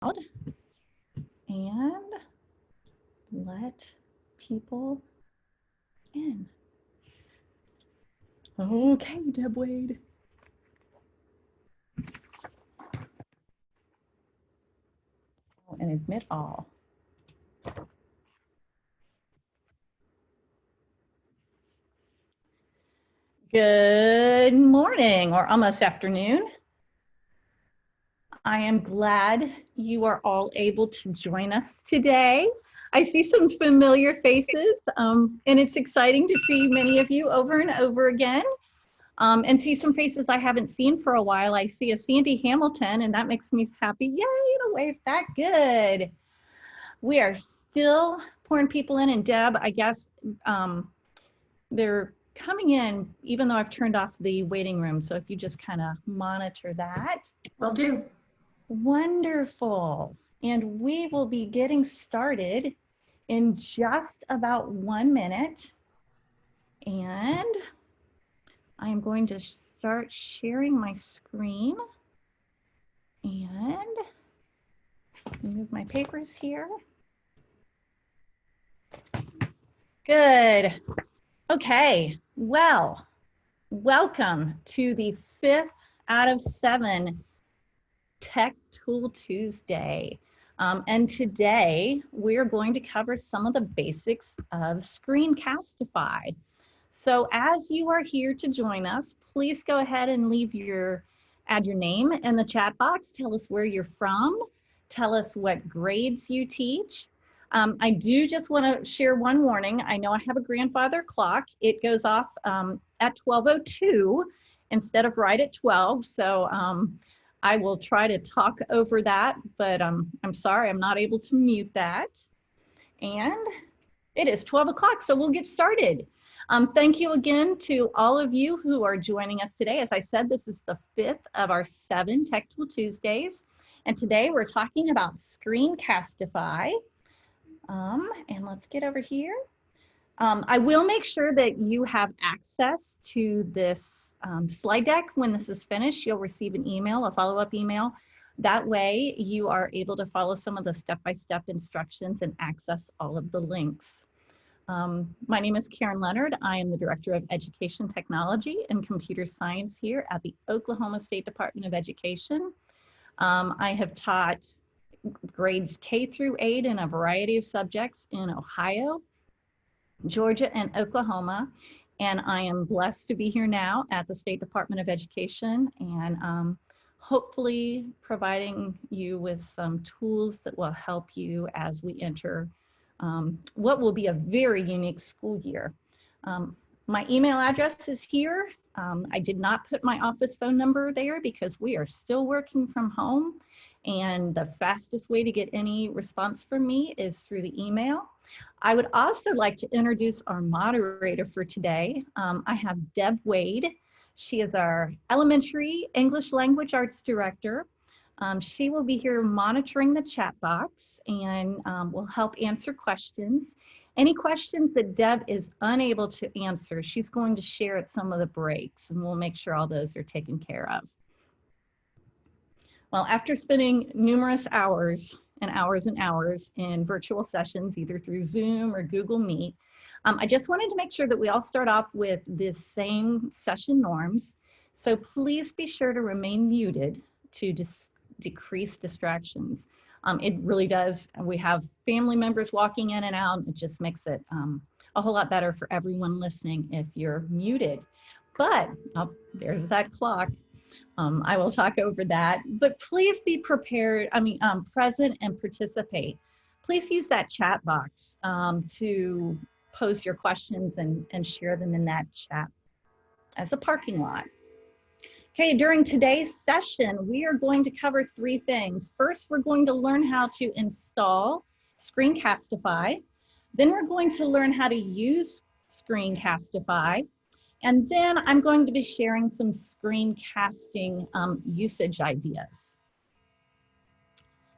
and let people in. Okay, Deb Wade. And admit all. Good morning, or almost afternoon. I am glad you are all able to join us today. I see some familiar faces, and it's exciting to see many of you over and over again, and see some faces I haven't seen for a while. I see a Sandy Hamilton, and that makes me happy. Yay, in a wave, that good. We are still pouring people in, and Deb, I guess they're coming in, even though I've turned off the waiting room. So if you just kind of monitor that. Will do. Wonderful. And we will be getting started in just about 1 minute. And I am going to start sharing my screen and move my papers here. Good. Okay, well, welcome to the 5th out of 7 Tech Tool Tuesday. And today we're going to cover some of the basics of Screencastify. So as you are here to join us, please go ahead and add your name in the chat box. Tell us where you're from. Tell us what grades you teach. I do just want to share one warning. I know I have a grandfather clock. It goes off at 12:02 instead of right at 12. So I will try to talk over that, but I'm sorry, I'm not able to mute that. And it is 12 o'clock, so we'll get started. Thank you again to all of you who are joining us today. As I said, this is the 5th of our 7 Tech Tool Tuesdays. And today we're talking about Screencastify. And let's get over here. I will make sure that you have access to this slide deck. When this is finished, you'll receive an email, a follow-up email. That way you are able to follow some of the step-by-step instructions and access all of the links. My name is Karen Leonard. I am the Director of Education Technology and Computer Science here at the Oklahoma State Department of Education. I have taught grades K through 8 in a variety of subjects in Ohio, Georgia, and Oklahoma. And I am blessed to be here now at the State Department of Education and hopefully providing you with some tools that will help you as we enter what will be a very unique school year. My email address is here. I did not put my office phone number there because we are still working from home, and the fastest way to get any response from me is through the email. I would also like to introduce our moderator for today. I have Deb Wade. She is our Elementary English Language Arts Director. She will be here monitoring the chat box and will help answer questions. Any questions that Deb is unable to answer, she's going to share at some of the breaks, and we'll make sure all those are taken care of. Well, after spending numerous hours and hours and hours in virtual sessions, either through Zoom or Google Meet, I just wanted to make sure that we all start off with the same session norms. So please be sure to remain muted to decrease distractions. It really does. We have family members walking in and out. It just makes it a whole lot better for everyone listening if you're muted. But there's that clock. I will talk over that, but please be prepared, present and participate. Please use that chat box to post your questions and share them in that chat as a parking lot. Okay, during today's session, we are going to cover 3 things. First, we're going to learn how to install Screencastify. Then we're going to learn how to use Screencastify. And then I'm going to be sharing some screencasting usage ideas.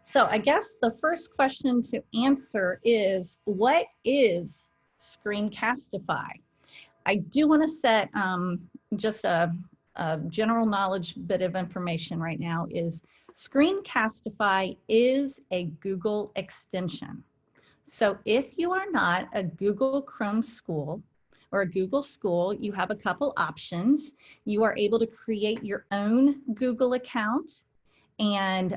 So I guess the first question to answer is, what is Screencastify? I do want to set just a general knowledge bit of information right now is Screencastify is a Google extension. So if you are not a Google Chrome school or a Google school, you have a couple options. You are able to create your own Google account and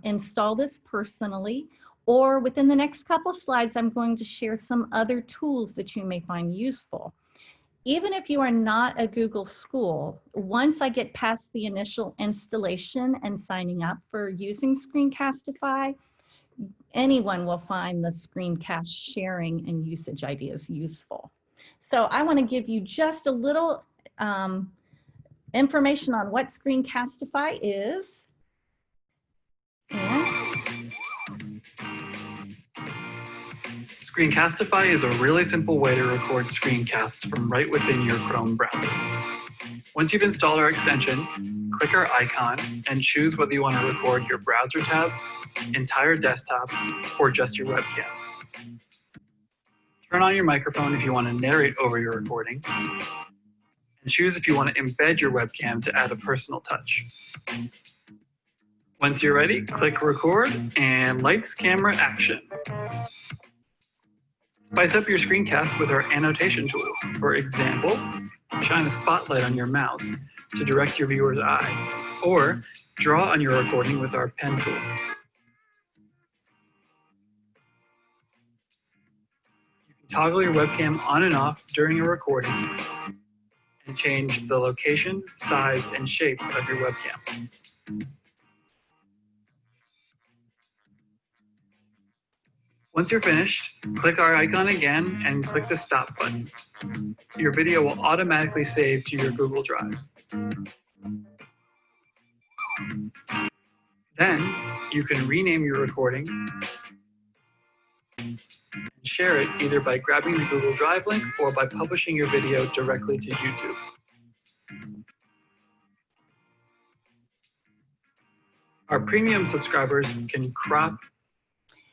install this personally, or within the next couple slides, I'm going to share some other tools that you may find useful. Even if you are not a Google school, once I get past the initial installation and signing up for using Screencastify, anyone will find the screencast sharing and usage ideas useful. So I want to give you just a little information on what Screencastify is. Screencastify is a really simple way to record screencasts from right within your Chrome browser. Once you've installed our extension, click our icon and choose whether you want to record your browser tab, entire desktop, or just your webcam. Turn on your microphone if you want to narrate over your recording, and choose if you want to embed your webcam to add a personal touch. Once you're ready, click record and lights, camera, action. Spice up your screencast with our annotation tools. For example, shine a spotlight on your mouse to direct your viewer's eye, or draw on your recording with our pen tool. You can toggle your webcam on and off during a recording and change the location, size, and shape of your webcam. Once you're finished, click our icon again and click the stop button. Your video will automatically save to your Google Drive. Then you can rename your recording and share it either by grabbing the Google Drive link or by publishing your video directly to YouTube. Our premium subscribers can crop.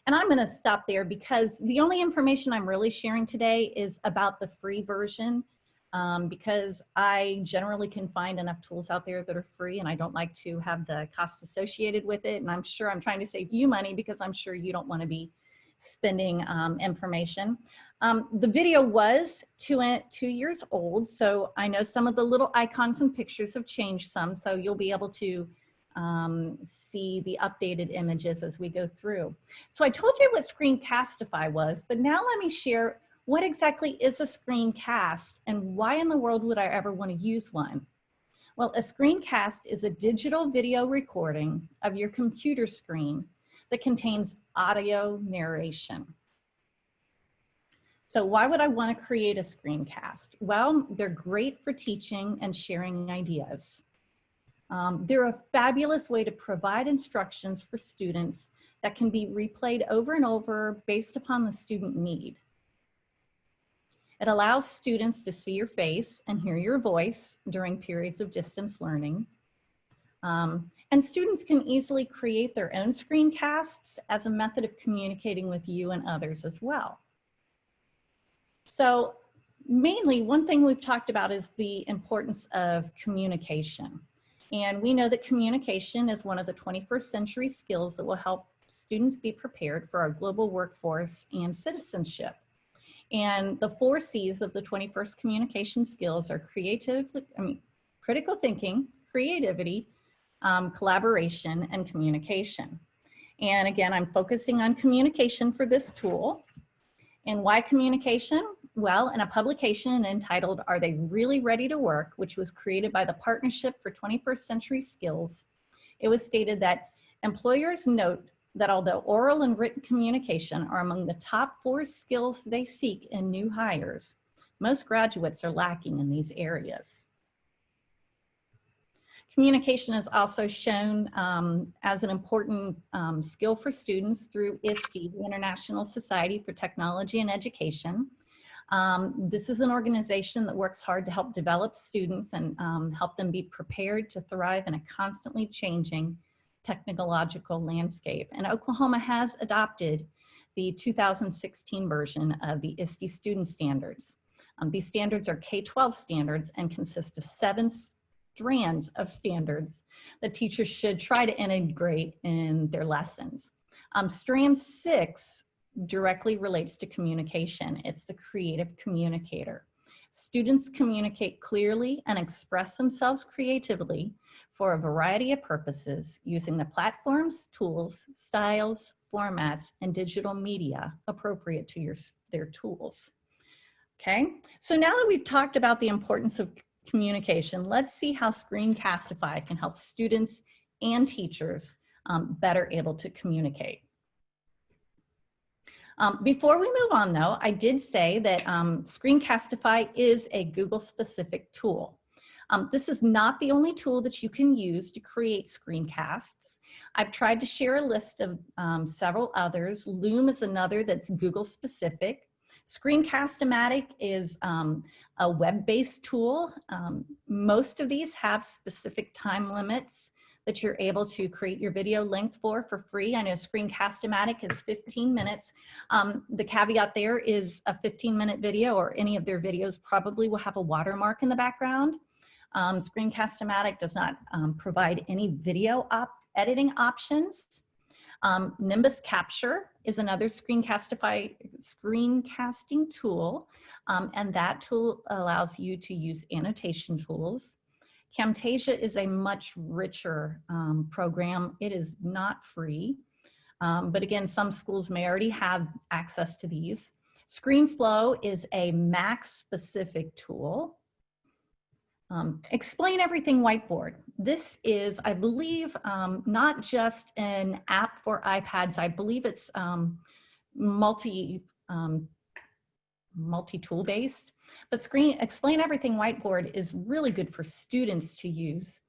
And I'm going to stop there because the only information I'm really sharing today is about the free version, because I generally can find enough tools out there that are free and I don't like to have the cost associated with it. And I'm sure I'm trying to save you money because I'm sure you don't want to be spending information. The video was 2 years old, so I know some of the little icons and pictures have changed some, so you'll be able to see the updated images as we go through. So I told you what Screencastify was, but now let me share what exactly is a screencast and why in the world would I ever want to use one? Well, a screencast is a digital video recording of your computer screen that contains audio narration. So why would I want to create a screencast? Well, they're great for teaching and sharing ideas. They're a fabulous way to provide instructions for students that can be replayed over and over based upon the student need. It allows students to see your face and hear your voice during periods of distance learning. And students can easily create their own screencasts as a method of communicating with you and others as well. So mainly, one thing we've talked about is the importance of communication. And we know that communication is one of the 21st century skills that will help students be prepared for our global workforce and citizenship. And the 4 C's of the 21st communication skills are critical thinking, creativity, collaboration, and communication. And again, I'm focusing on communication for this tool. And why communication? Well, in a publication entitled, Are They Really Ready to Work?, which was created by the Partnership for 21st Century Skills, it was stated that employers note that although oral and written communication are among the top 4 skills they seek in new hires, most graduates are lacking in these areas. Communication is also shown as an important skill for students through ISTE, the International Society for Technology and Education. This is an organization that works hard to help develop students and help them be prepared to thrive in a constantly changing technological landscape. And Oklahoma has adopted the 2016 version of the ISTE student standards. These standards are K-12 standards and consist of 7 strands of standards that teachers should try to integrate in their lessons. Strand 6 directly relates to communication. It's the creative communicator. Students communicate clearly and express themselves creatively for a variety of purposes using the platforms, tools, styles, formats, and digital media appropriate to their tools. Okay, so now that we've talked about the importance of communication, let's see how Screencastify can help students and teachers better able to communicate. Before we move on though, I did say that Screencastify is a Google-specific tool. This is not the only tool that you can use to create screencasts. I've tried to share a list of several others. Loom is another that's Google-specific. Screencast-O-Matic is a web-based tool. Most of these have specific time limits that you're able to create your video length for free. I know Screencast-O-Matic is 15 minutes. The caveat there is a 15-minute video or any of their videos probably will have a watermark in the background. Screencast-O-Matic does not provide any video editing options. Nimbus Capture is another screencasting tool, and that tool allows you to use annotation tools. Camtasia is a much richer program. It is not free, but again, some schools may already have access to these. ScreenFlow is a Mac-specific tool. Explain Everything Whiteboard. This is, I believe, not just an app for iPads. I believe it's multi-tool based. But Explain Everything Whiteboard is really good for students to use,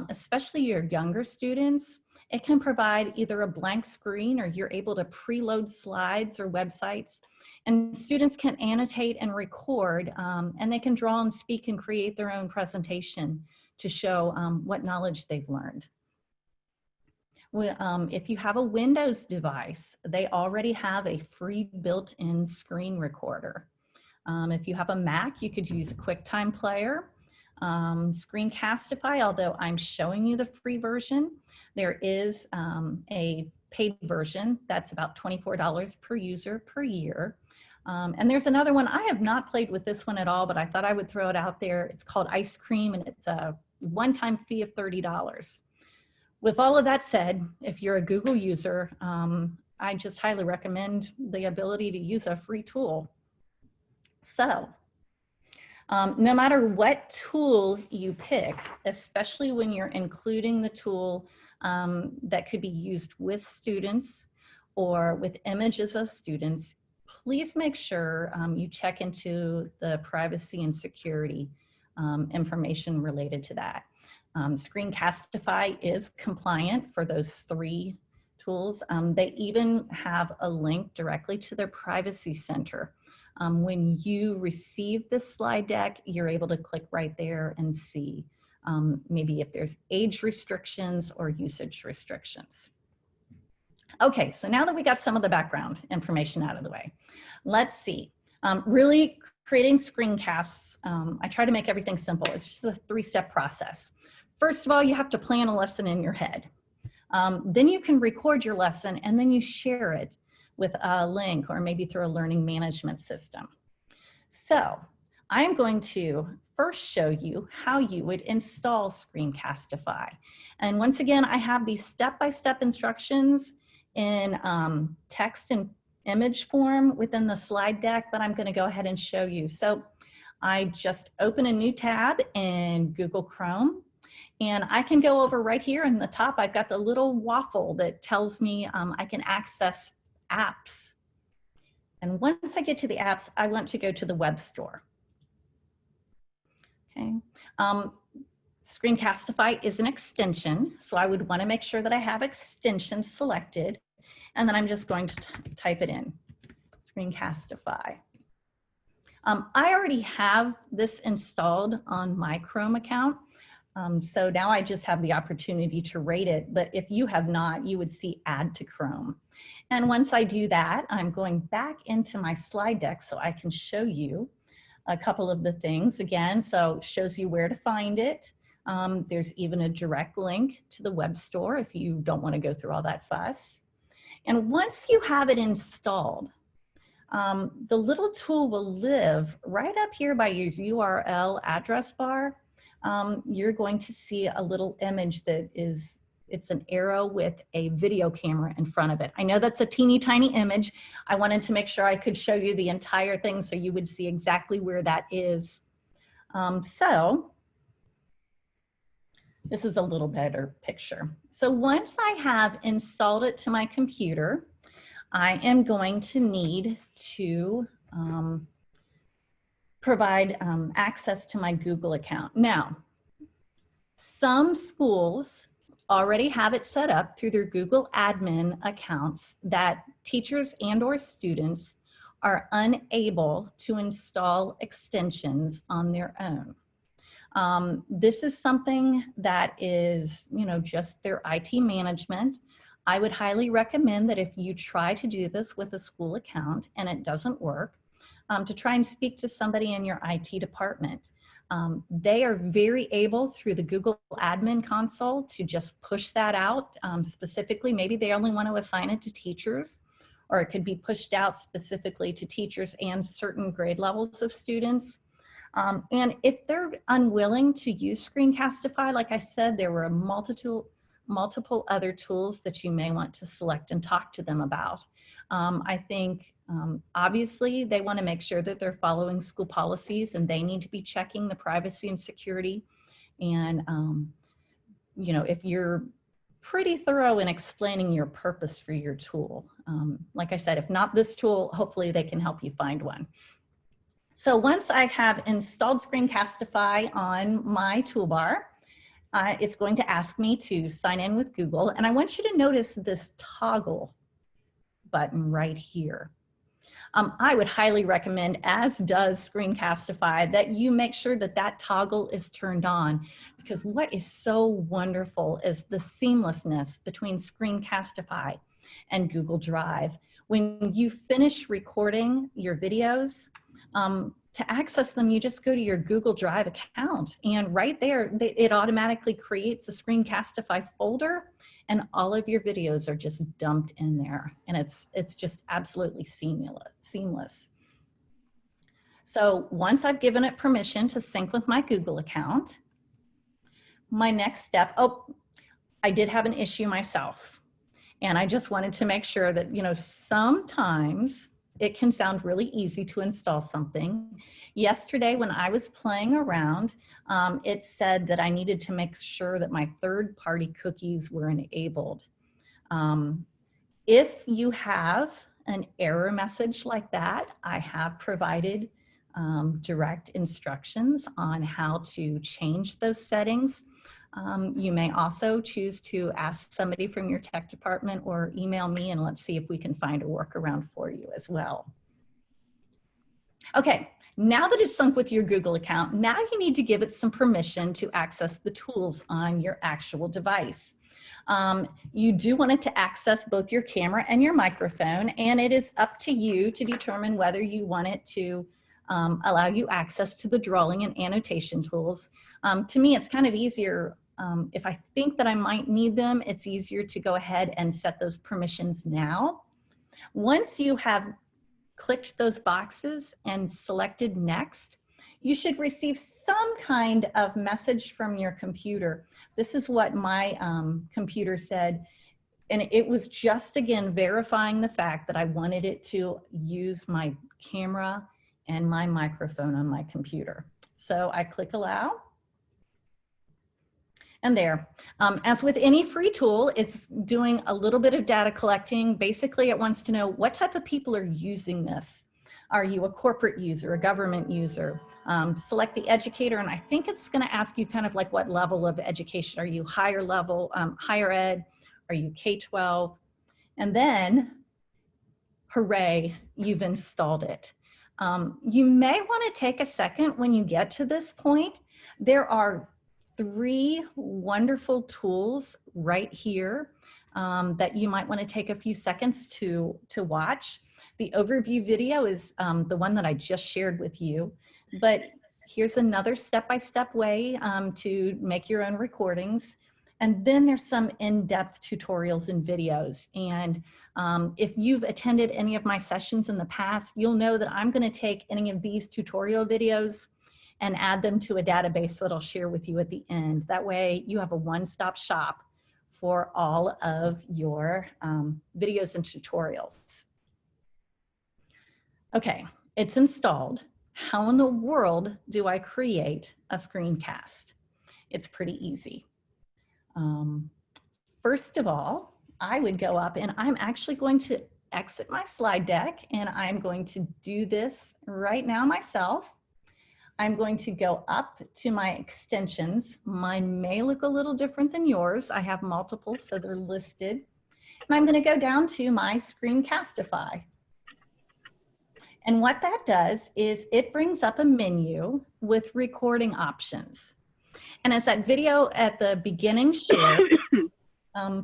especially your younger students. It can provide either a blank screen or you're able to preload slides or websites. And students can annotate and record, and they can draw and speak and create their own presentation to show what knowledge they've learned. If you have a Windows device, they already have a free built-in screen recorder. If you have a Mac, you could use a QuickTime Player. Screencastify, although I'm showing you the free version, there is a paid version that's about $24 per user per year. And there's another one. I have not played with this one at all, but I thought I would throw it out there. It's called Ice Cream, and it's a one-time fee of $30. With all of that said, if you're a Google user, I just highly recommend the ability to use a free tool. So, no matter what tool you pick, especially when you're including the tool that could be used with students or with images of students, please make sure you check into the privacy and security information related to that. Screencastify is compliant for those 3 tools. They even have a link directly to their privacy center. When you receive this slide deck, you're able to click right there and see maybe if there's age restrictions or usage restrictions. Okay, so now that we got some of the background information out of the way, let's see. Really creating screencasts, I try to make everything simple. It's just a 3-step process. First of all, you have to plan a lesson in your head. Then you can record your lesson and then you share it with a link or maybe through a learning management system. So I'm going to first show you how you would install Screencastify. And once again, I have these step-by-step instructions in text and image form within the slide deck, but I'm going to go ahead and show you. So I just open a new tab in Google Chrome, and I can go over right here in the top. I've got the little waffle that tells me I can access apps. And once I get to the apps, I want to go to the web store. Okay. Screencastify is an extension, so I would want to make sure that I have extension selected, and then I'm just going to type it in, Screencastify. I already have this installed on my Chrome account, so now I just have the opportunity to rate it, but if you have not, you would see Add to Chrome. And once I do that, I'm going back into my slide deck so I can show you a couple of the things again. So it shows you where to find it. There's even a direct link to the web store if you don't want to go through all that fuss. And once you have it installed, the little tool will live right up here by your URL address bar. You're going to see a little image that is, it's an arrow with a video camera in front of it. I know that's a teeny tiny image. I wanted to make sure I could show you the entire thing so you would see exactly where that is. So this is a little better picture. So once I have installed it to my computer, I am going to need to provide access to my Google account. Now, some schools already have it set up through their Google admin accounts that teachers and/or students are unable to install extensions on their own. This is something that is, just their IT management. I would highly recommend that if you try to do this with a school account and it doesn't work, to try and speak to somebody in your IT department. They are very able through the Google admin console to just push that out. Specifically, maybe they only want to assign it to teachers, or it could be pushed out specifically to teachers and certain grade levels of students. And if they're unwilling to use Screencastify, like I said, there were multiple other tools that you may want to select and talk to them about. I think obviously they want to make sure that they're following school policies, and they need to be checking the privacy and security. And if you're pretty thorough in explaining your purpose for your tool, like I said, if not this tool, hopefully they can help you find one. So once I have installed Screencastify on my toolbar, it's going to ask me to sign in with Google. And I want you to notice this toggle button right here. I would highly recommend, as does Screencastify, that you make sure that that toggle is turned on, because what is so wonderful is the seamlessness between Screencastify and Google Drive. When you finish recording your videos, to access them, you just go to your Google Drive account, and right there, it automatically creates a Screencastify folder, and all of your videos are just dumped in there, and it's just absolutely seamless. So once I've given it permission to sync with my Google account, my next step, I did have an issue myself, and I just wanted to make sure that, sometimes it can sound really easy to install something. Yesterday, when I was playing around, it said that I needed to make sure that my third-party cookies were enabled. If you have an error message like that, I have provided direct instructions on how to change those settings. You may also choose to ask somebody from your tech department or email me, and let's see if we can find a workaround for you as well. Okay, now that it's synced with your Google account, now you need to give it some permission to access the tools on your actual device. You do want it to access both your camera and your microphone, and it is up to you to determine whether you want it to allow you access to the drawing and annotation tools. To me, it's kind of easier. If I think that I might need them, it's easier to go ahead and set those permissions now. Once you have clicked those boxes and selected next, you should receive some kind of message from your computer. This is what my computer said, and it was just, again, verifying the fact that I wanted it to use my camera and my microphone on my computer. So I click allow. And there, as with any free tool, it's doing a little bit of data collecting. Basically, it wants to know what type of people are using this. Are you a corporate user, a government user? Select the educator, and I think it's going to ask you kind of like what level of education. Are you higher level, higher ed? Are you K-12? And then, hooray, you've installed it. You may want to take a second when you get to this point. There are 3 wonderful tools right here that you might want to take a few seconds to watch. The overview video is the one that I just shared with you, but Here's another step-by-step way to make your own recordings. And then there's some in-depth tutorials and videos. And if you've attended any of my sessions in the past, you'll know that I'm going to take any of these tutorial videos and add them to a database that I'll share with you at the end. That way you have a one-stop shop for all of your videos and tutorials. Okay, it's installed. How in the world do I create a screencast? It's pretty easy. First of all, I would go up, and I'm actually going to exit my slide deck, and I'm going to do this right now myself. I'm going to go up to my extensions. Mine may look a little different than yours. I have multiple, so they're listed. And I'm going to go down to my Screencastify. And what that does is it brings up a menu with recording options. And as that video at the beginning shared,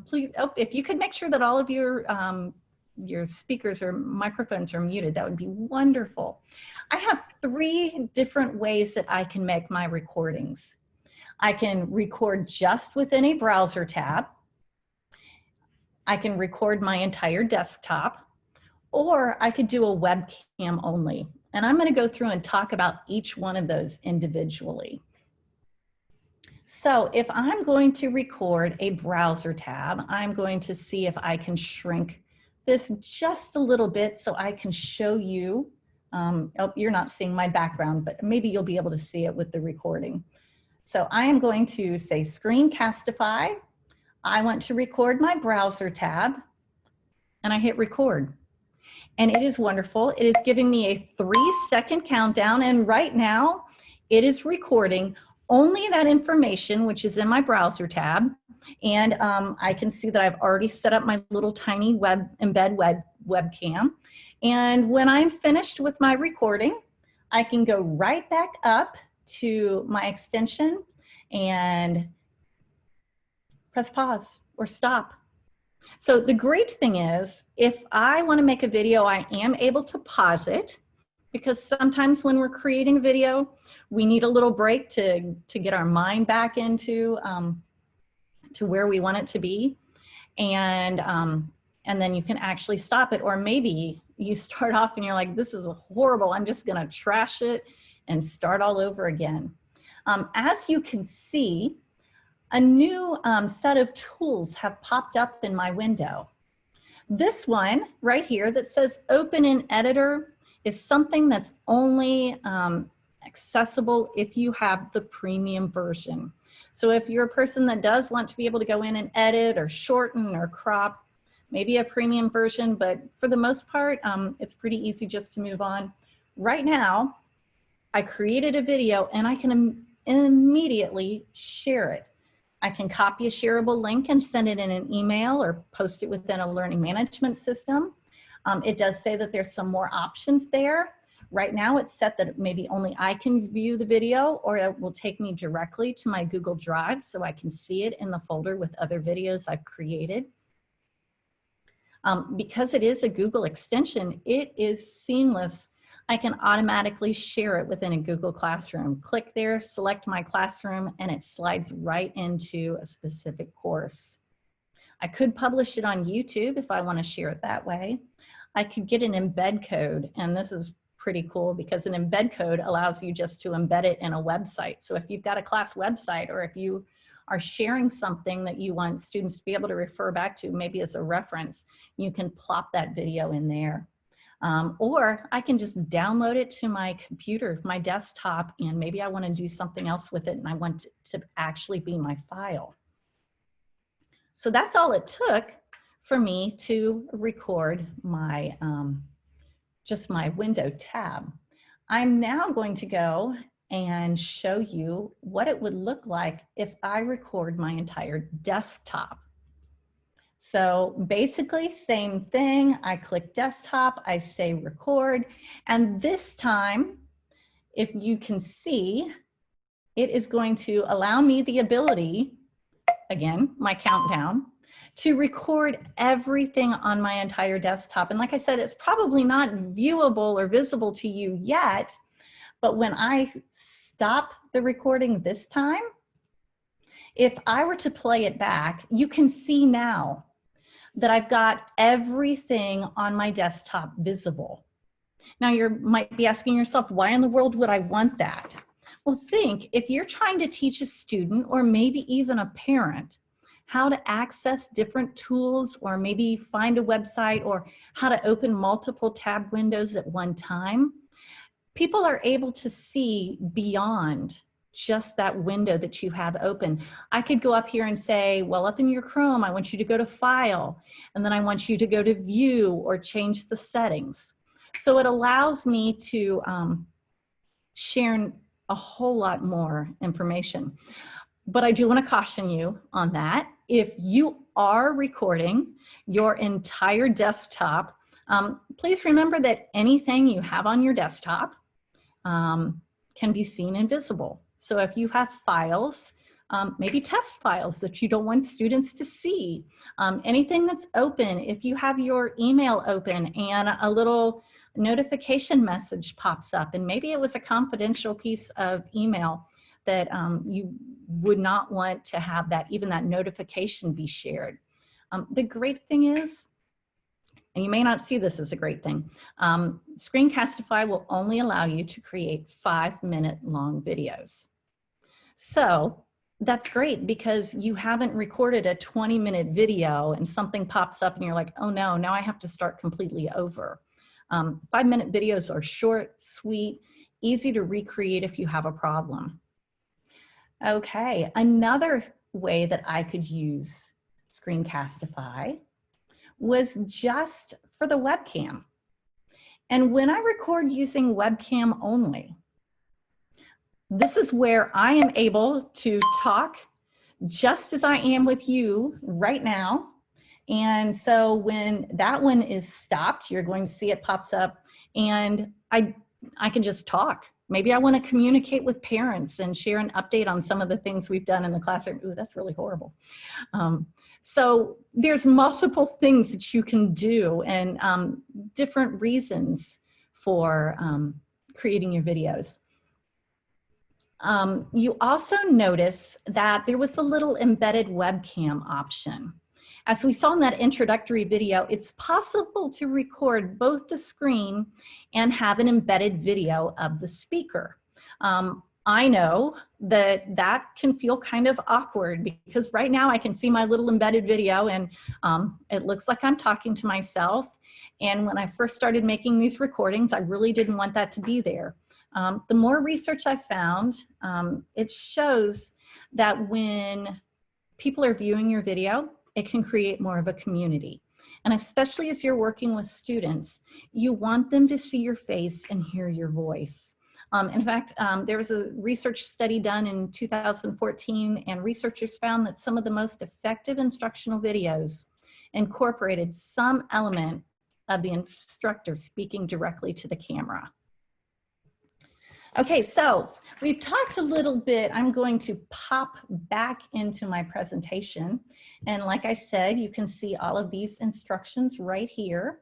please, if you could make sure that all of your speakers or microphones are muted, that would be wonderful. I have 3 different ways that I can make my recordings. I can record just within a browser tab. I can record my entire desktop, or I could do a webcam only. And I'm going to go through and talk about each one of those individually. So if I'm going to record a browser tab, I'm going to see if I can shrink this just a little bit so I can show you. Oh, you're not seeing my background, but maybe you'll be able to see it with the recording. So I am going to say Screencastify. I want to record my browser tab, and I hit record. And it is wonderful. It is giving me a 3-second countdown, and right now it is recording only that information which is in my browser tab. And I can see that I've already set up my little tiny webcam. And when I'm finished with my recording, I can go right back up to my extension and press pause or stop. So the great thing is, if I want to make a video, I am able to pause it, because sometimes when we're creating a video, we need a little break to get our mind back into to where we want it to be. And then you can actually stop it. Or maybe you start off and you're like, this is horrible, I'm just gonna trash it and start all over again. As you can see, a new set of tools have popped up in my window. This one right here that says Open in Editor is something that's only accessible if you have the premium version. So if you're a person that does want to be able to go in and edit or shorten or crop, maybe a premium version, but for the most part, it's pretty easy just to move on. Right now, I created a video and I can immediately share it. I can copy a shareable link and send it in an email or post it within a learning management system. It does say that there's some more options there. Right now it's set that maybe only I can view the video, or it will take me directly to my Google Drive so I can see it in the folder with other videos I've created. Because it is a Google extension, it is seamless. I can automatically share it within a Google Classroom. Click there, select my classroom, and it slides right into a specific course. I could publish it on YouTube if I want to share it that way. I could get an embed code, and this is pretty cool because an embed code allows you just to embed it in a website. So if you've got a class website, or if you are sharing something that you want students to be able to refer back to, maybe as a reference, you can plop that video in there. Or I can just download it to my computer, my desktop, and maybe I want to do something else with it and I want it to actually be my file. So that's all it took for me to record my, just my window tab. I'm now going to go and show you what it would look like if I record my entire desktop. So basically, same thing. I click desktop, I say record, and this time, if you can see, it is going to allow me the ability, again, my countdown, to record everything on my entire desktop. And like I said, it's probably not viewable or visible to you yet, but when I stop the recording this time, if I were to play it back, you can see now that I've got everything on my desktop visible. Now you might be asking yourself, why in the world would I want that? Well, think if you're trying to teach a student or maybe even a parent how to access different tools or maybe find a website or how to open multiple tab windows at one time, people are able to see beyond just that window that you have open. I could go up here and say, well, up in your Chrome, I want you to go to File, and then I want you to go to View or change the settings. So it allows me to share a whole lot more information. But I do want to caution you on that. If you are recording your entire desktop, please remember that anything you have on your desktop can be seen and visible. So if you have files, maybe test files that you don't want students to see, anything that's open, if you have your email open and a little notification message pops up, and maybe it was a confidential piece of email that you would not want to have that, even that notification be shared. The great thing is, and you may not see this as a great thing, Screencastify will only allow you to create 5-minute long videos. So that's great because you haven't recorded a 20-minute video and something pops up and you're like, oh no, now I have to start completely over. 5-minute videos are short, sweet, easy to recreate if you have a problem. Okay, another way that I could use Screencastify was just for the webcam. And when I record using webcam only, this is where I am able to talk just as I am with you right now. And so when that one is stopped, you're going to see it pops up and I can just talk. Maybe I want to communicate with parents and share an update on some of the things we've done in the classroom. Ooh, that's really horrible. So there's multiple things that you can do and different reasons for creating your videos. You also notice that there was a little embedded webcam option. As we saw in that introductory video, it's possible to record both the screen and have an embedded video of the speaker. I know that that can feel kind of awkward because right now I can see my little embedded video and it looks like I'm talking to myself. And when I first started making these recordings, I really didn't want that to be there. The more research I found, it shows that when people are viewing your video, it can create more of a community. And especially as you're working with students, you want them to see your face and hear your voice. In fact, there was a research study done in 2014, and researchers found that some of the most effective instructional videos incorporated some element of the instructor speaking directly to the camera. Okay, so we've talked a little bit. I'm going to pop back into my presentation. And like I said, you can see all of these instructions right here.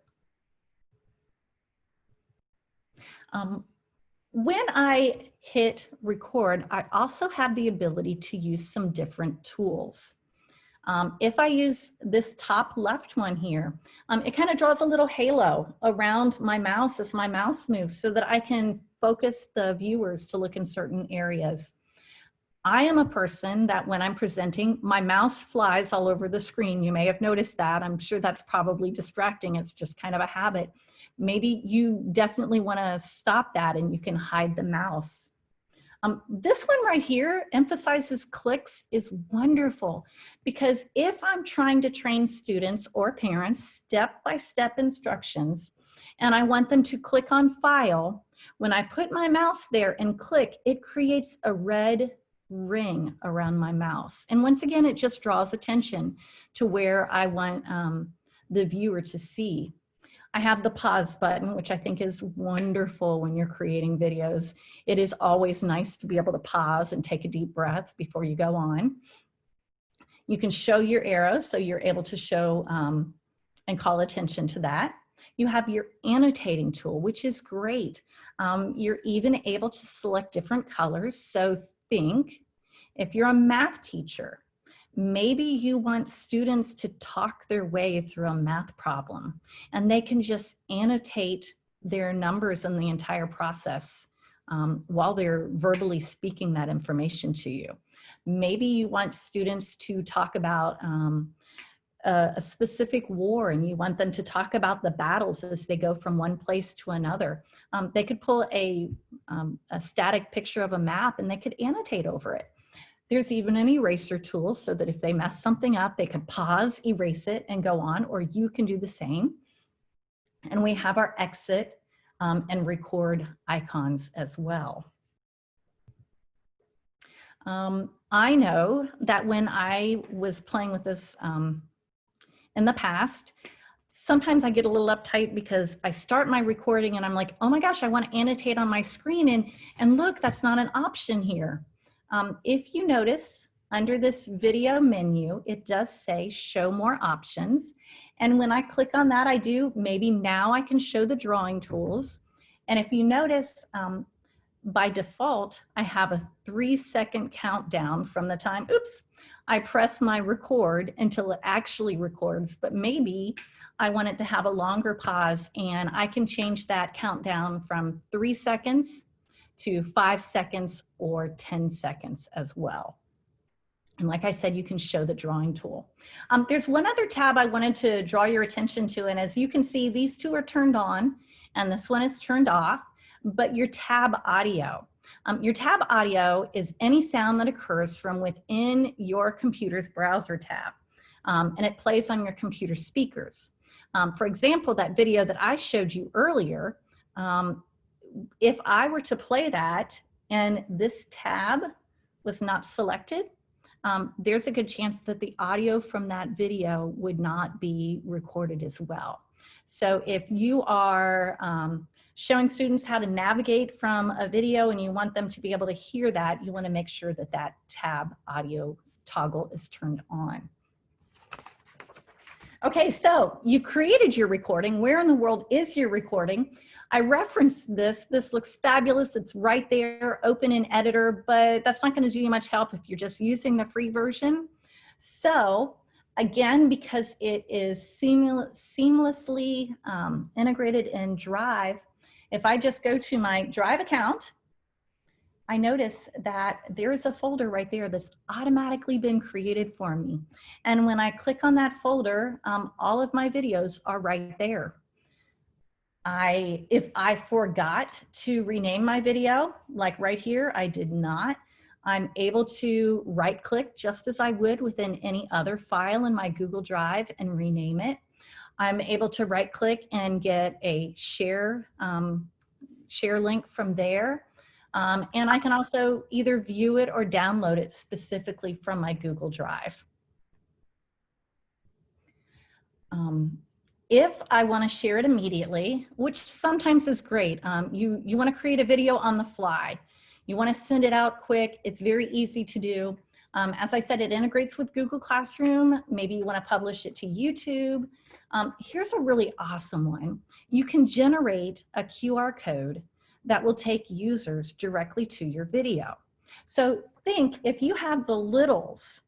When I hit record, I also have the ability to use some different tools. If I use this top left one here, it kind of draws a little halo around my mouse as my mouse moves so that I can focus the viewers to look in certain areas. I am a person that when I'm presenting, my mouse flies all over the screen. You may have noticed that. I'm sure that's probably distracting. It's just kind of a habit. Maybe you definitely want to stop that and you can hide the mouse. This one right here, emphasizes clicks, is wonderful because if I'm trying to train students or parents step-by-step instructions and I want them to click on File, when I put my mouse there and click, it creates a red ring around my mouse. And once again, it just draws attention to where I want the viewer to see. I have the pause button, which I think is wonderful when you're creating videos. It is always nice to be able to pause and take a deep breath before you go on. You can show your arrows, so you're able to show and call attention to that. You have your annotating tool, which is great. You're even able to select different colors. So think, if you're a math teacher, maybe you want students to talk their way through a math problem, and they can just annotate their numbers in the entire process while they're verbally speaking that information to you. Maybe you want students to talk about a specific war, and you want them to talk about the battles as they go from one place to another. They could pull a static picture of a map and they could annotate over it. There's even an eraser tool so that if they mess something up, they can pause, erase it, and go on, or you can do the same. And we have our exit and record icons as well. I know that when I was playing with this in the past, sometimes I get a little uptight because I start my recording and I'm like, oh my gosh, I want to annotate on my screen, and look, that's not an option here. If you notice under this video menu, it does say show more options. And when I click on that, I do, maybe now I can show the drawing tools. And if you notice, by default, I have a 3-second countdown from the time, oops, I press my record until it actually records, but maybe I want it to have a longer pause, and I can change that countdown from 3 seconds to 5 seconds or 10 seconds as well. And like I said, you can show the drawing tool. There's one other tab I wanted to draw your attention to, and as you can see, these two are turned on and this one is turned off, but your tab audio. Your tab audio is any sound that occurs from within your computer's browser tab, and it plays on your computer speakers. For example, that video that I showed you earlier, if I were to play that and this tab was not selected, there's a good chance that the audio from that video would not be recorded as well. So if you are showing students how to navigate from a video and you want them to be able to hear that, you want to make sure that that tab audio toggle is turned on. Okay, so you've created your recording. Where in the world is your recording? I referenced this. This looks fabulous. It's right there, open in editor, but that's not going to do you much help if you're just using the free version. So again, because it is seamlessly integrated in Drive, if I just go to my Drive account, I notice that there is a folder right there that's automatically been created for me. And when I click on that folder, all of my videos are right there. If I forgot to rename my video, like right here, I did not, I'm able to right click just as I would within any other file in my Google Drive and rename it. I'm able to right click and get a share link from there. And I can also either view it or download it specifically from my Google Drive. If I want to share it immediately, which sometimes is great, you want to create a video on the fly. You want to send it out quick. It's very easy to do. As I said, it integrates with Google Classroom. Maybe you want to publish it to YouTube. Here's a really awesome one. You can generate a QR code that will take users directly to your video. So think if you have the littles,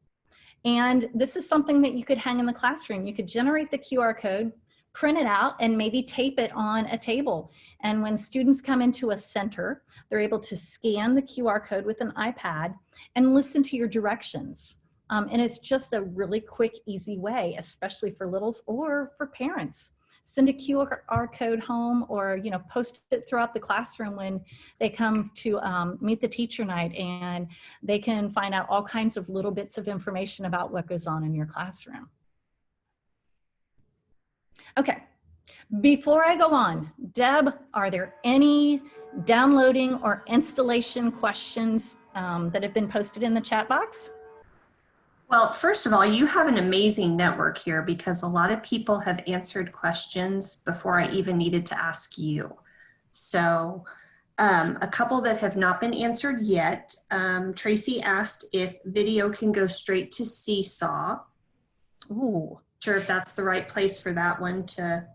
and this is something that you could hang in the classroom. You could generate the QR code, print it out, and maybe tape it on a table. And when students come into a center, they're able to scan the QR code with an iPad and listen to your directions. And it's just a really quick, easy way, especially for littles or for parents. Send a QR code home, or post it throughout the classroom when they come to meet the teacher night, and they can find out all kinds of little bits of information about what goes on in your classroom. Okay, before I go on, Deb, are there any downloading or installation questions that have been posted in the chat box? Well, first of all, you have an amazing network here, because a lot of people have answered questions before I even needed to ask you. So a couple that have not been answered yet. Tracy asked if video can go straight to Seesaw. Ooh. Sure if that's the right place for that one to.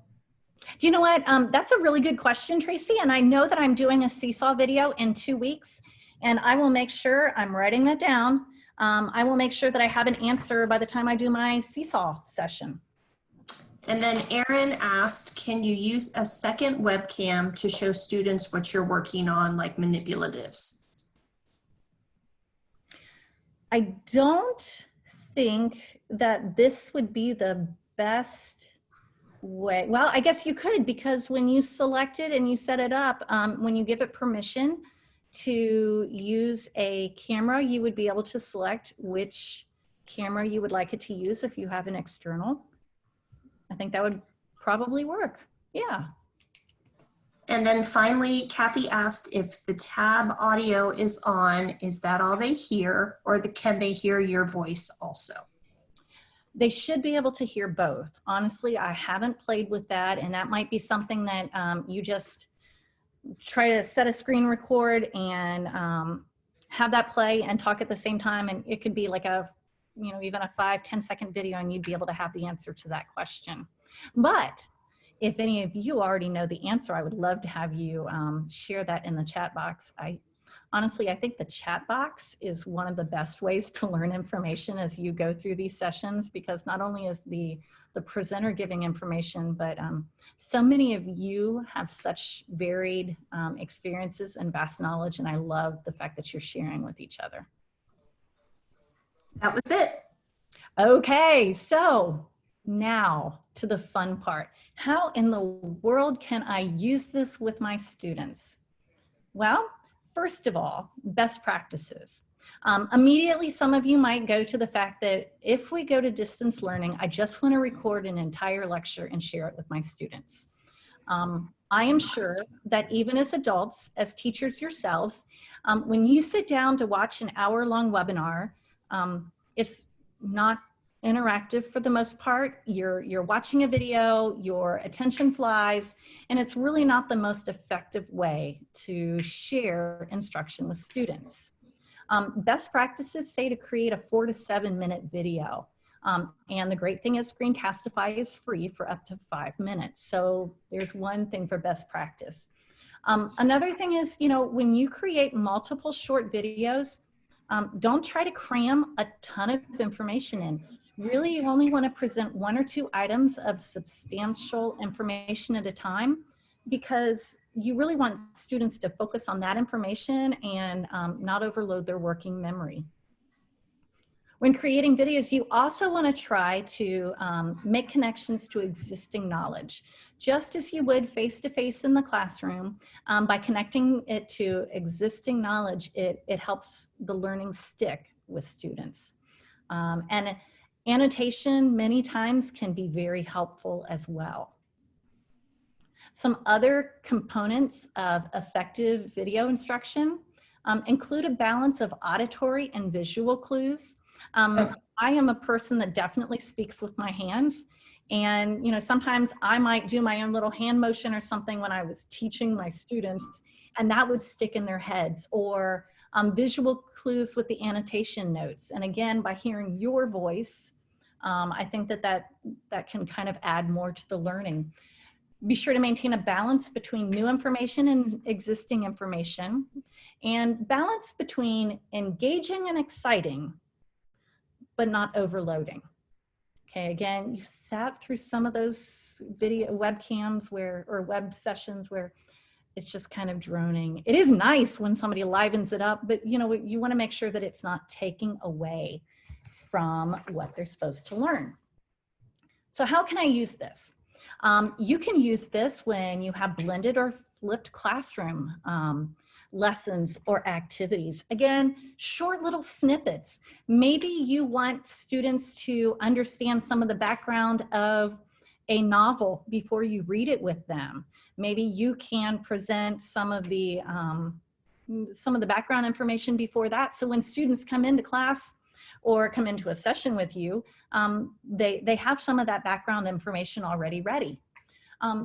Do you know what? That's a really good question, Tracy. And I know that I'm doing a Seesaw video in 2 weeks, and I will make sure I'm writing that down. I will make sure that I have an answer by the time I do my Seesaw session. And then Erin asked, can you use a second webcam to show students what you're working on, like manipulatives? I don't think that this would be the best way. Well, I guess you could, because when you select it and you set it up, when you give it permission to use a camera, you would be able to select which camera you would like it to use if you have an external. I think that would probably work. Yeah. And then finally, Kathy asked if the tab audio is on, is that all they hear, or can they hear your voice also? They should be able to hear both. Honestly, I haven't played with that, and that might be something that you just try to set a screen record and have that play and talk at the same time, and it could be like a, you know, even a 5-10 second video, and you'd be able to have the answer to that question. But if any of you already know the answer, I would love to have you share that in the chat box. Honestly, I think the chat box is one of the best ways to learn information as you go through these sessions, because not only is the presenter giving information, but so many of you have such varied experiences and vast knowledge, and I love the fact that you're sharing with each other. That was it. Okay, so now to the fun part. How in the world can I use this with my students? Well, first of all, best practices. Immediately, some of you might go to the fact that if we go to distance learning, I just want to record an entire lecture and share it with my students. I am sure that even as adults, as teachers yourselves, when you sit down to watch an hour-long webinar, it's not interactive for the most part. You're watching a video, your attention flies, and it's really not the most effective way to share instruction with students. Best practices say to create a 4 to 7 minute video. And the great thing is Screencastify is free for up to 5 minutes. So there's one thing for best practice. Another thing is, you know, when you create multiple short videos, don't try to cram a ton of information in. Really, you only want to present 1 or 2 items of substantial information at a time, because you really want students to focus on that information and not overload their working memory. When creating videos, you also want to try to make connections to existing knowledge. Just as you would face-to-face in the classroom, by connecting it to existing knowledge, it helps the learning stick with students. And annotation many times can be very helpful as well. Some other components of effective video instruction include a balance of auditory and visual clues. I am a person that definitely speaks with my hands, and you know, sometimes I might do my own little hand motion or something when I was teaching my students, and that would stick in their heads, or visual clues with the annotation notes. And again, by hearing your voice, I think that can kind of add more to the learning. Be sure to maintain a balance between new information and existing information, and balance between engaging and exciting, but not overloading. Okay, again, you sat through some of those video webcams or web sessions where it's just kind of droning. It is nice when somebody livens it up, but you know, you want to make sure that it's not taking away from what they're supposed to learn. So how can I use this? You can use this when you have blended or flipped classroom lessons or activities. Again, short little snippets. Maybe you want students to understand some of the background of a novel before you read it with them. Maybe you can present some of the background information before that. So when students come into class or come into a session with you, they have some of that background information already ready.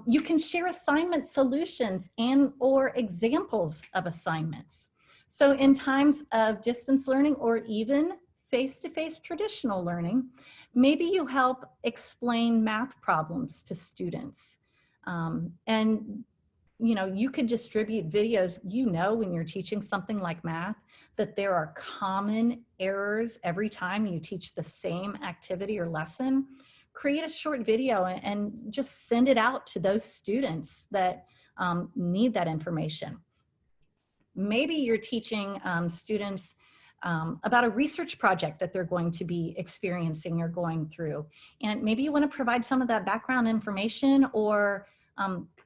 You can share assignment solutions and or examples of assignments. So in times of distance learning or even face-to-face traditional learning, maybe you help explain math problems to students. And you know, you could distribute videos, you know, when you're teaching something like math, that there are common errors every time you teach the same activity or lesson. Create a short video and just send it out to those students that need that information. Maybe you're teaching students about a research project that they're going to be experiencing or going through. And maybe you want to provide some of that background information, or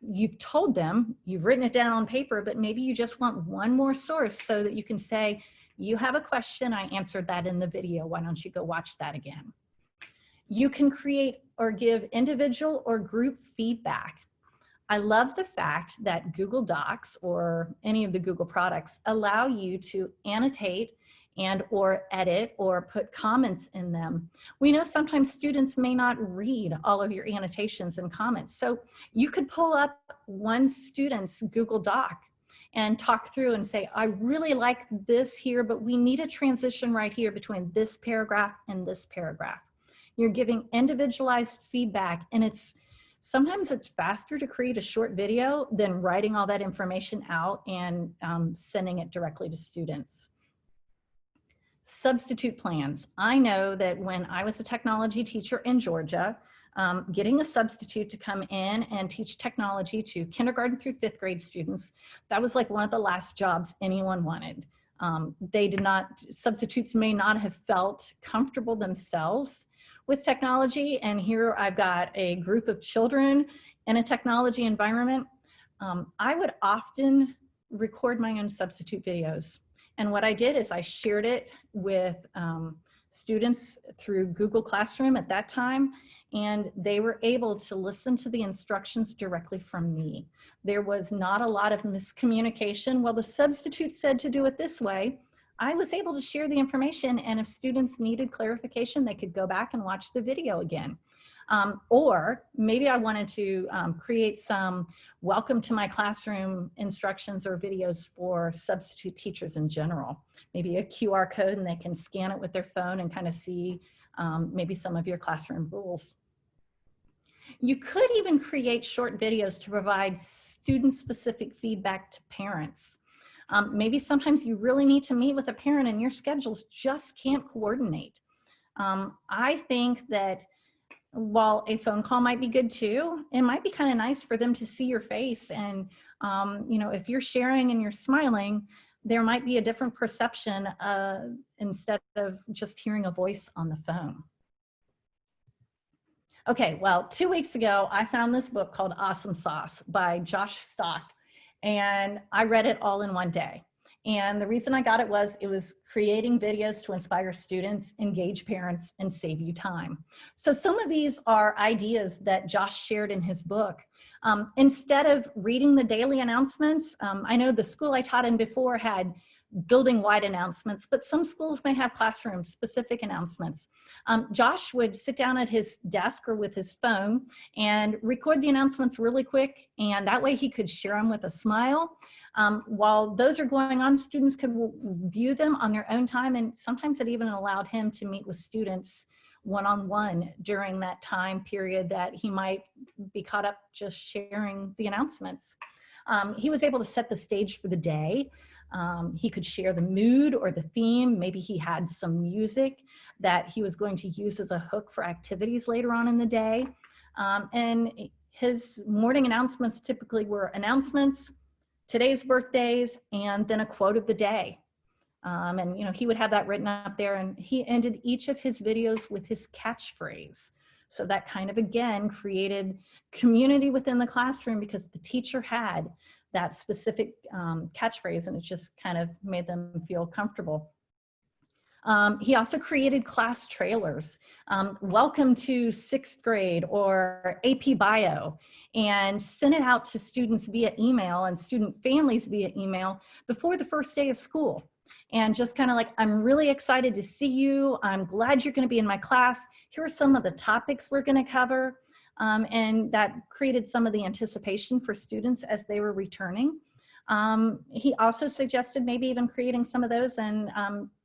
you've told them, you've written it down on paper, but maybe you just want one more source so that you can say, you have a question, I answered that in the video, why don't you go watch that again? You can create or give individual or group feedback. I love the fact that Google Docs or any of the Google products allow you to annotate and or edit or put comments in them. We know sometimes students may not read all of your annotations and comments. So you could pull up one student's Google Doc and talk through and say, I really like this here, but we need a transition right here between this paragraph and this paragraph. You're giving individualized feedback, and sometimes it's faster to create a short video than writing all that information out and sending it directly to students. Substitute plans. I know that when I was a technology teacher in Georgia, getting a substitute to come in and teach technology to kindergarten through 5th grade students, that was like one of the last jobs anyone wanted. Substitutes may not have felt comfortable themselves with technology, and here I've got a group of children in a technology environment. I would often record my own substitute videos. And what I did is I shared it with students through Google Classroom at that time, and they were able to listen to the instructions directly from me. There was not a lot of miscommunication. Well, the substitute said to do it this way. I was able to share the information, and if students needed clarification, they could go back and watch the video again. Or maybe I wanted to create some welcome to my classroom instructions or videos for substitute teachers in general. Maybe a QR code, and they can scan it with their phone and kind of see maybe some of your classroom rules. You could even create short videos to provide student-specific feedback to parents. Maybe sometimes you really need to meet with a parent and your schedules just can't coordinate. I think that while a phone call might be good too, it might be kind of nice for them to see your face. And you know, if you're sharing and you're smiling, there might be a different perception instead of just hearing a voice on the phone. Okay, well, 2 weeks ago, I found this book called Awesome Sauce by Josh Stock, and I read it all in one day. And the reason I got it was creating videos to inspire students, engage parents, and save you time. So some of these are ideas that Josh shared in his book. Instead of reading the daily announcements, I know the school I taught in before had building-wide announcements, but some schools may have classroom-specific announcements. Josh would sit down at his desk or with his phone and record the announcements really quick, and that way he could share them with a smile. While those are going on, students could view them on their own time, and sometimes it even allowed him to meet with students one-on-one during that time period that he might be caught up just sharing the announcements. He was able to set the stage for the day. He could share the mood or the theme. Maybe he had some music that he was going to use as a hook for activities later on in the day. And his morning announcements typically were announcements, today's birthdays, and then a quote of the day. And you know, he would have that written up there, and he ended each of his videos with his catchphrase. So that kind of, again, created community within the classroom because the teacher had that specific catchphrase, and it just kind of made them feel comfortable. He also created class trailers, welcome to 6th grade or AP Bio, and sent it out to students via email and student families via email before the first day of school. And just kind of like, I'm really excited to see you. I'm glad you're going to be in my class. Here are some of the topics we're going to cover. And that created some of the anticipation for students as they were returning. He also suggested maybe even creating some of those and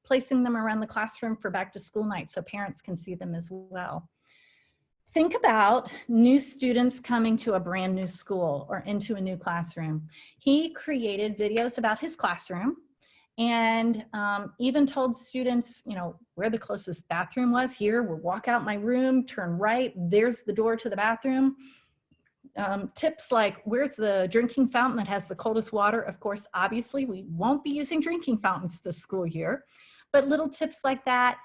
placing them around the classroom for back to school night so parents can see them as well. Think about new students coming to a brand new school or into a new classroom. He created videos about his classroom and even told students, you know, where the closest bathroom was. Here, we'll walk out my room, turn right, there's the door to the bathroom. Tips like, where's the drinking fountain that has the coldest water? Of course, obviously, we won't be using drinking fountains this school year, but little tips like that.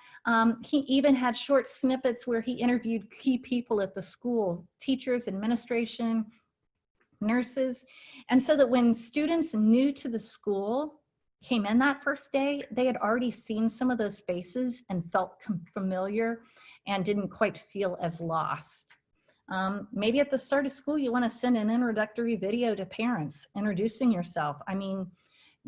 He even had short snippets where he interviewed key people at the school, teachers, administration, nurses. And so that when students new to the school came in that first day, they had already seen some of those faces and felt familiar and didn't quite feel as lost. Maybe at the start of school, you want to send an introductory video to parents introducing yourself. I mean,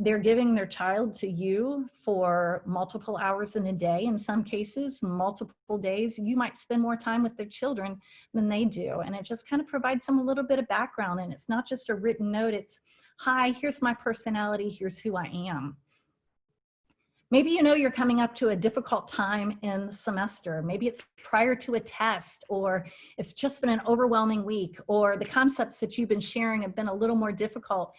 they're giving their child to you for multiple hours in a day. In some cases, multiple days. You might spend more time with their children than they do. And it just kind of provides them a little bit of background. And it's not just a written note. It's, hi, here's my personality. Here's who I am. Maybe you know you're coming up to a difficult time in the semester. Maybe it's prior to a test, or it's just been an overwhelming week, or the concepts that you've been sharing have been a little more difficult.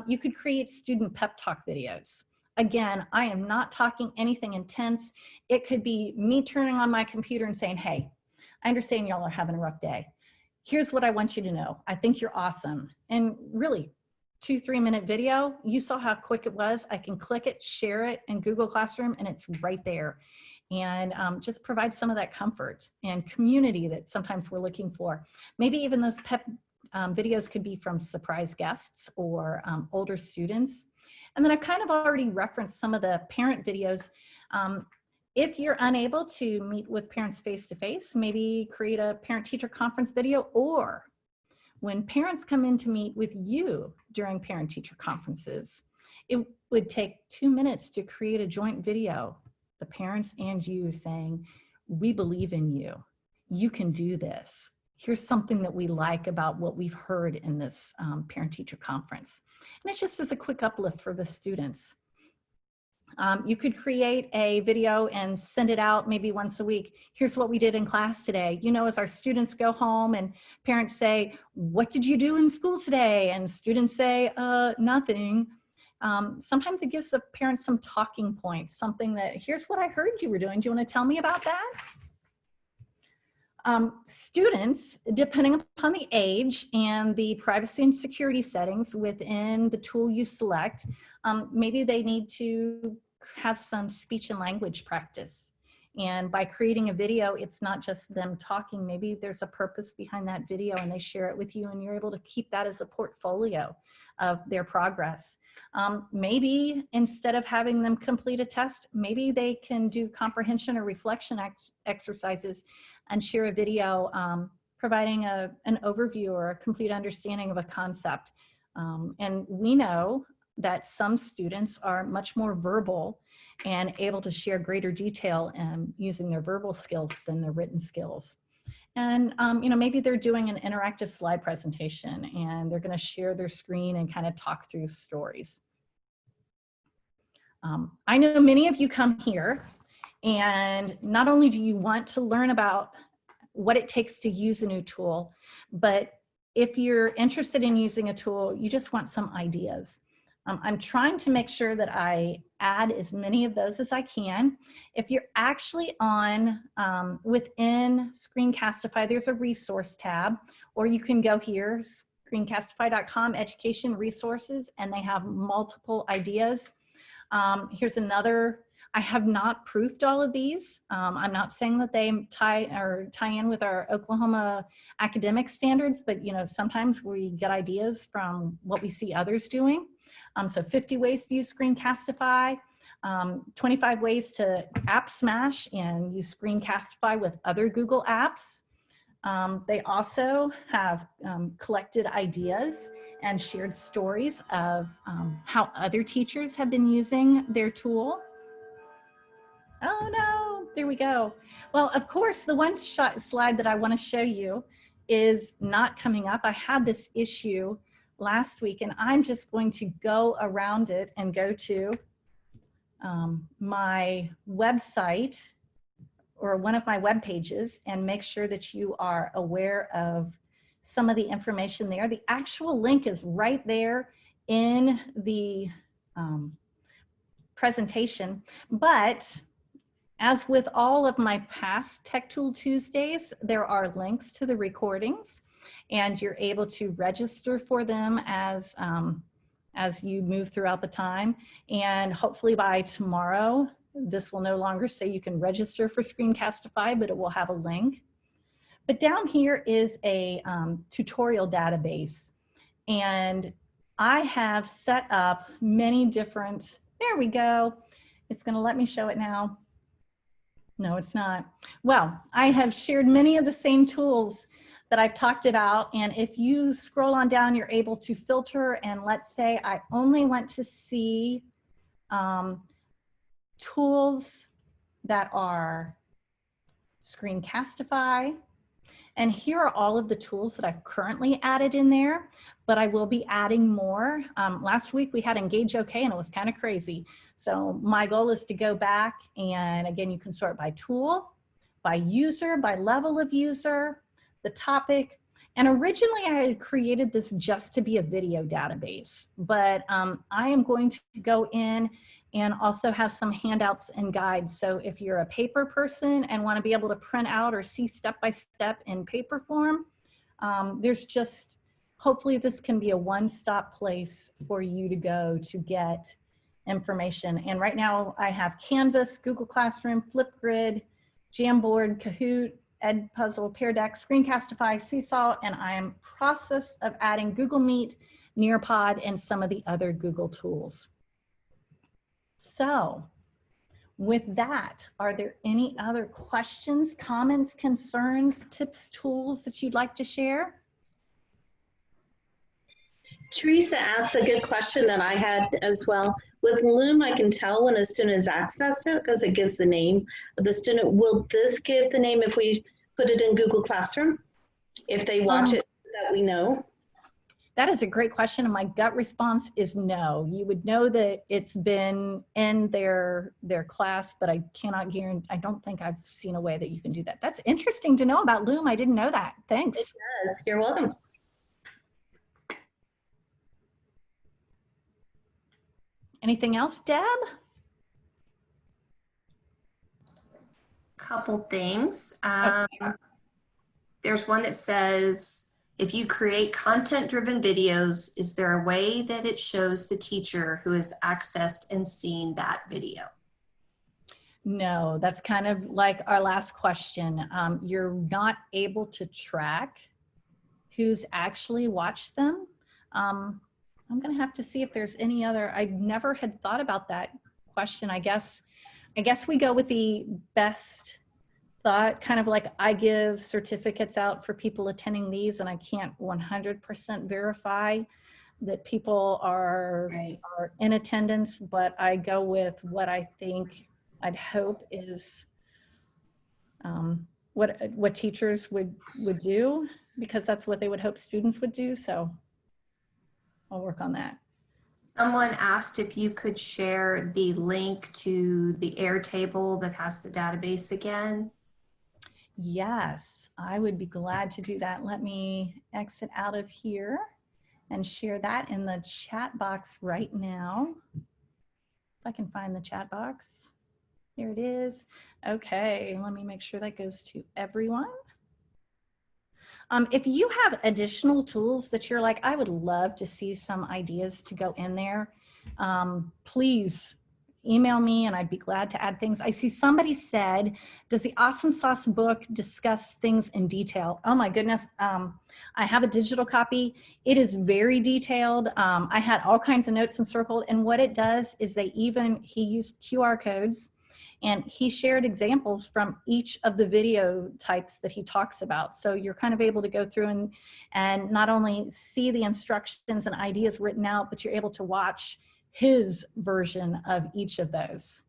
You could create student pep talk videos. Again, I am not talking anything intense. It could be me turning on my computer and saying, hey, I understand y'all are having a rough day. Here's what I want you to know. I think you're awesome. And really, 2-3 minute video, you saw how quick it was. I can click it, share it in Google Classroom, and it's right there. And just provide some of that comfort and community that sometimes we're looking for. Maybe even those pep videos could be from surprise guests or older students. And then I've kind of already referenced some of the parent videos. If you're unable to meet with parents face-to-face, maybe create a parent-teacher conference video, or when parents come in to meet with you during parent-teacher conferences, it would take 2 minutes to create a joint video, the parents and you saying, we believe in you. You can do this. Here's something that we like about what we've heard in this parent-teacher conference. And it just is a quick uplift for the students. You could create a video and send it out maybe once a week. Here's what we did in class today. You know, as our students go home and parents say, what did you do in school today? And students say, nothing. Sometimes it gives the parents some talking points, something that, here's what I heard you were doing. Do you want to tell me about that? Students, depending upon the age and the privacy and security settings within the tool you select, maybe they need to have some speech and language practice. And by creating a video, it's not just them talking. Maybe there's a purpose behind that video and they share it with you and you're able to keep that as a portfolio of their progress. Maybe instead of having them complete a test, maybe they can do comprehension or reflection exercises and share a video providing an overview or a complete understanding of a concept. And we know that some students are much more verbal and able to share greater detail using their verbal skills than their written skills. And you know, maybe they're doing an interactive slide presentation and they're going to share their screen and kind of talk through stories. I know many of you come here and not only do you want to learn about what it takes to use a new tool, but if you're interested in using a tool, you just want some ideas. I'm trying to make sure that I add as many of those as I can. If you're actually on within Screencastify, there's a resource tab, or you can go here, screencastify.com, education resources, and they have multiple ideas. Here's another. I have not proofed all of these. I'm not saying that they tie in with our Oklahoma academic standards, but you know, sometimes we get ideas from what we see others doing. So 50 ways to use Screencastify, 25 ways to app smash and use Screencastify with other Google apps. They also have collected ideas and shared stories of how other teachers have been using their tool. Oh no, there we go. Well, of course, the one slide that I want to show you is not coming up. I had this issue last week and I'm just going to go around it and go to my website or one of my web pages and make sure that you are aware of some of the information there. The actual link is right there in the presentation, but as with all of my past Tech Tool Tuesdays, there are links to the recordings, and you're able to register for them as you move throughout the time. And hopefully by tomorrow, this will no longer say you can register for Screencastify, but it will have a link. But down here is a tutorial database, and I have set up many different, there we go. It's gonna let me show it now. No, it's not. Well, I have shared many of the same tools that I've talked about, and if you scroll on down, you're able to filter, and let's say I only want to see tools that are Screencastify, and here are all of the tools that I've currently added in there, but I will be adding more. Last week we had Engage OK, and it was kind of crazy. So my goal is to go back, and again, you can sort by tool, by user, by level of user, the topic. And originally I had created this just to be a video database, but I am going to go in and also have some handouts and guides. So if you're a paper person and want to be able to print out or see step-by-step in paper form, there's just, hopefully this can be a one-stop place for you to go to get information. And right now I have Canvas, Google Classroom, Flipgrid, Jamboard, Kahoot, Edpuzzle, Pear Deck, Screencastify, Seesaw, and I am process of adding Google Meet, Nearpod, and some of the other Google tools. So with that, are there any other questions, comments, concerns, tips, tools that you'd like to share? Teresa asked a good question that I had as well. With Loom, I can tell when a student has accessed it because it gives the name of the student. Will this give the name if we put it in Google Classroom? If they watch it, that we know? That is a great question, and my gut response is no. You would know that it's been in their class, but I cannot guarantee, I don't think I've seen a way that you can do that. That's interesting to know about Loom. I didn't know that. Thanks. It does. You're welcome. Anything else, Deb? Couple things. Okay. There's one that says, if you create content-driven videos, is there a way that it shows the teacher who has accessed and seen that video? No, that's kind of like our last question. You're not able to track who's actually watched them. I'm gonna have to see if there's any other, I never had thought about that question. I guess we go with the best thought, kind of like I give certificates out for people attending these, and I can't 100% verify that people are in attendance, but I go with what I think, I'd hope is what teachers would do, because that's what they would hope students would do. So I'll work on that. Someone asked if you could share the link to the Airtable that has the database again. Yes, I would be glad to do that. Let me exit out of here and share that in the chat box right now. If I can find the chat box. Here it is. Okay, let me make sure that goes to everyone. If you have additional tools that you're like, I would love to see some ideas to go in there, please email me and I'd be glad to add things. I see somebody said, does the Awesome Sauce book discuss things in detail? Oh my goodness, I have a digital copy. It is very detailed. I had all kinds of notes encircled, and what it does is he used QR codes, and he shared examples from each of the video types that he talks about. So you're kind of able to go through and not only see the instructions and ideas written out, but you're able to watch his version of each of those.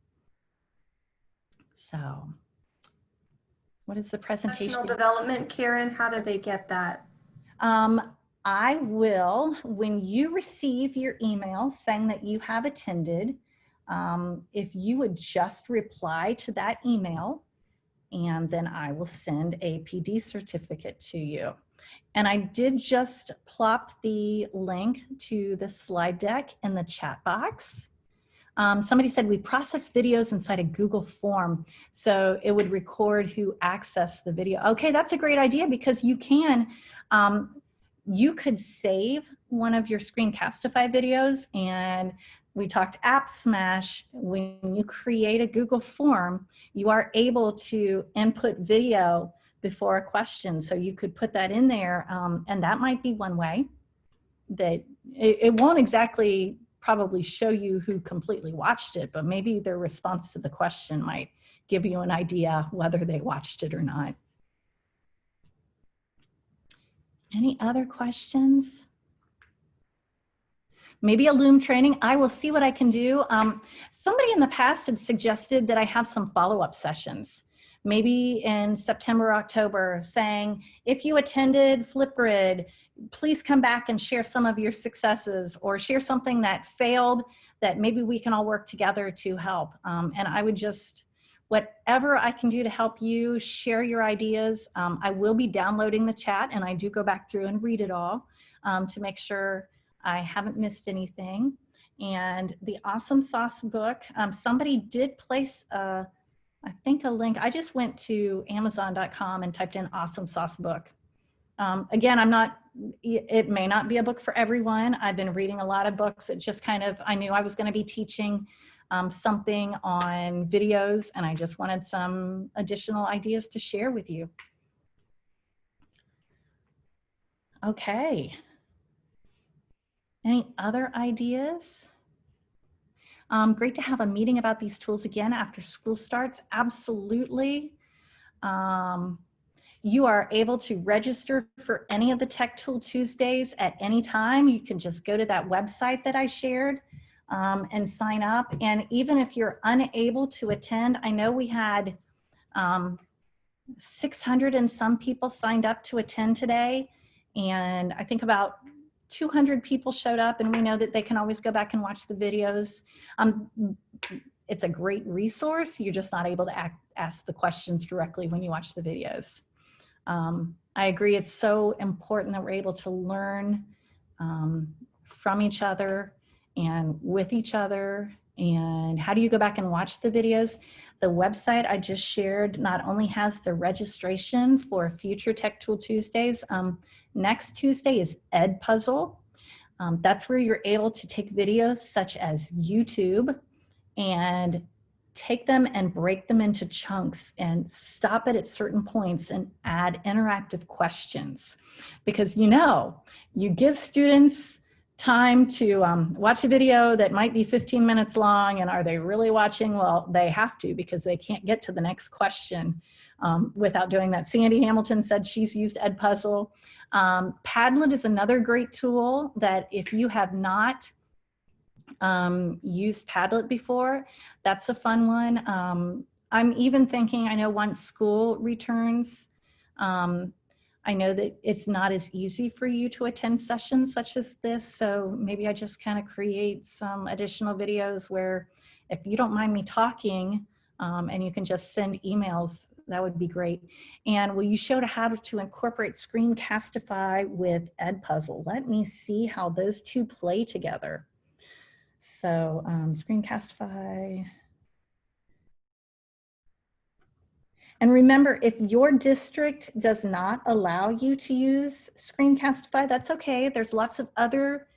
So what is the presentation? Professional development, Karen, how do they get that? I will, when you receive your email saying that you have attended, if you would just reply to that email and then I will send a PD certificate to you. And I did just plop the link to the slide deck in the chat box. Somebody said we process videos inside a Google form, so it would record who accessed the video. Okay, that's a great idea, because you can, you could save one of your Screencastify videos, and we talked App Smash. When you create a Google form, you are able to input video before a question, so you could put that in there, and that might be one way that it won't exactly probably show you who completely watched it, but maybe their response to the question might give you an idea whether they watched it or not. Any other questions? Maybe a Loom training. I will see what I can do. Somebody in the past had suggested that I have some follow-up sessions, maybe in September, October, saying, if you attended Flipgrid, please come back and share some of your successes, or share something that failed that maybe we can all work together to help. And I would just, whatever I can do to help you, share your ideas. I will be downloading the chat, and I do go back through and read it all to make sure I haven't missed anything. And the Awesome Sauce book, somebody did place I think a link. I just went to Amazon.com and typed in Awesome Sauce book. Again, it may not be a book for everyone. I've been reading a lot of books. It just kind of, I knew I was going to be teaching something on videos, and I just wanted some additional ideas to share with you. Okay. Any other ideas? Great to have a meeting about these tools again after school starts. Absolutely. You are able to register for any of the Tech Tool Tuesdays at any time. You can just go to that website that I shared and sign up. And even if you're unable to attend, I know we had 600 and some people signed up to attend today. And I think about 200 people showed up, and we know that they can always go back and watch the videos. It's a great resource. You're just not able to ask the questions directly when you watch the videos. I agree, it's so important that we're able to learn from each other and with each other. And how do you go back and watch the videos? The website I just shared not only has the registration for future Tech Tool Tuesdays. Next Tuesday is Ed Puzzle. That's where you're able to take videos such as YouTube and take them and break them into chunks and stop it at certain points and add interactive questions. Because you give students time to watch a video that might be 15 minutes long, and are they really watching? Well, they have to, because they can't get to the next question without doing that. Sandy Hamilton said she's used Edpuzzle. Padlet is another great tool that if you have not used Padlet before, that's a fun one. I'm even thinking, I know once school returns, I know that it's not as easy for you to attend sessions such as this, so maybe I just kind of create some additional videos where if you don't mind me talking and you can just send emails, that would be great. And will you show how to incorporate Screencastify with Edpuzzle? Let me see how those two play together. So Screencastify. And remember, if your district does not allow you to use Screencastify, that's okay. There's lots of other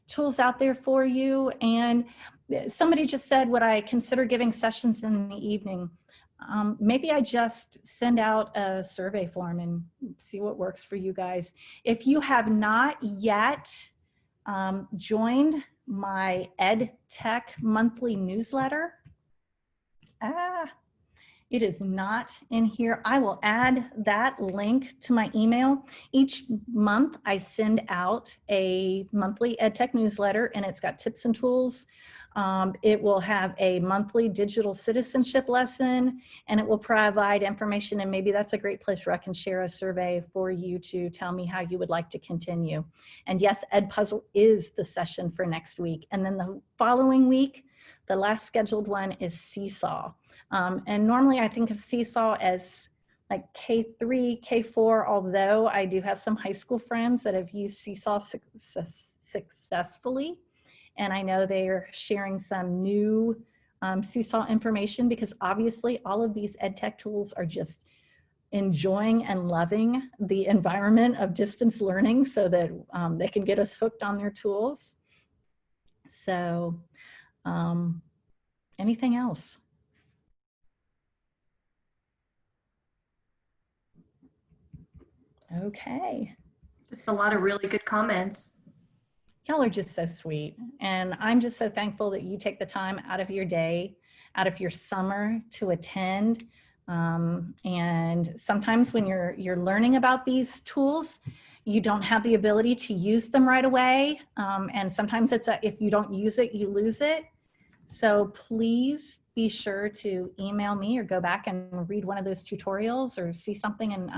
tools out there for you. And somebody just said, would I consider giving sessions in the evening? Maybe I just send out a survey form and see what works for you guys. If you have not yet joined my EdTech monthly newsletter, it is not in here. I will add that link to my email. Each month I send out a monthly EdTech newsletter, and it's got tips and tools. It will have a monthly digital citizenship lesson, and it will provide information, and maybe that's a great place where I can share a survey for you to tell me how you would like to continue. And yes, Edpuzzle is the session for next week. And then the following week, the last scheduled one is Seesaw. And normally I think of Seesaw as like K3, K4, although I do have some high school friends that have used Seesaw successfully. And I know they are sharing some new Seesaw information, because obviously all of these ed tech tools are just enjoying and loving the environment of distance learning, so that they can get us hooked on their tools. So anything else? Okay. Just a lot of really good comments. Y'all are just so sweet. And I'm just so thankful that you take the time out of your day, out of your summer to attend. And sometimes when you're learning about these tools, you don't have the ability to use them right away. And sometimes it's if you don't use it, you lose it. So please be sure to email me or go back and read one of those tutorials or see something, and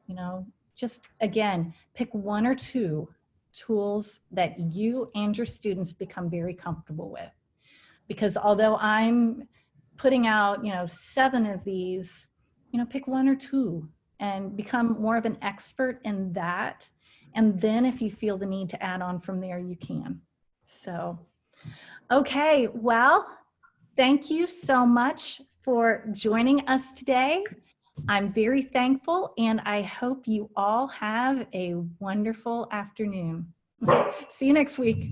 you know, just again, pick one or two tools that you and your students become very comfortable with. Because although I'm putting out, 7 of these, pick 1 or 2 and become more of an expert in that. And then if you feel the need to add on from there, you can. So, okay, well, thank you so much for joining us today. I'm very thankful, and I hope you all have a wonderful afternoon. See you next week.